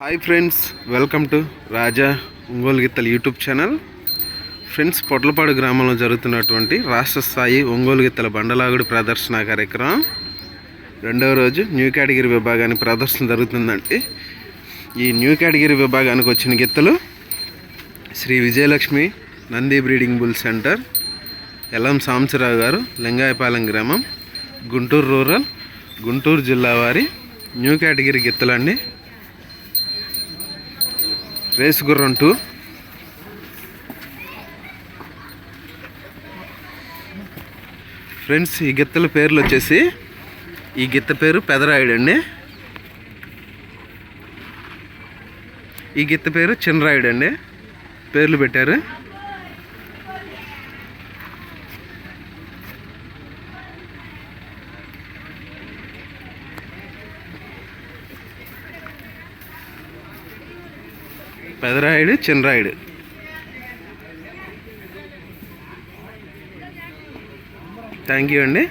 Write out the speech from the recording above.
Hi friends, welcome to Raja Ongole గిత్తల YouTube channel. Friends, Potlapadu గ్రామంలో జరుగుతున్నటువంటి రాష్ట్ర స్థాయి ఒంగోలు గిత్తల బండలాగుడు ప్రదర్శన కార్యక్రమం రెండవ రోజు న్యూ కేటగిరీ విభాగానికి ప్రదర్శన జరుగుతుందండి. ఈ న్యూ కేటగిరీ విభాగానికి వచ్చిన గిత్తలు Shri Vijayalakshmi Nandi breeding bull centre, LM Sambasivarao garu, Lingayapalem గ్రామం, గుంటూరు రూరల్, గుంటూరు జిల్లా వారి న్యూ కేటగిరీ గిత్తలండి. రేస్ గుర్రం 2. ఫ్రెండ్స్, ఈ గిత్తల పేర్లు వచ్చేసి, ఈ గిత్త పేరు పెదరాయుడు అండి, ఈ గిత్త పేరు చిన్నరాయుడు అండి. పేర్లు పెట్టారు. పెదరాయుడు, చిన్నరాయుడు. థ్యాంక్ యూ అండి.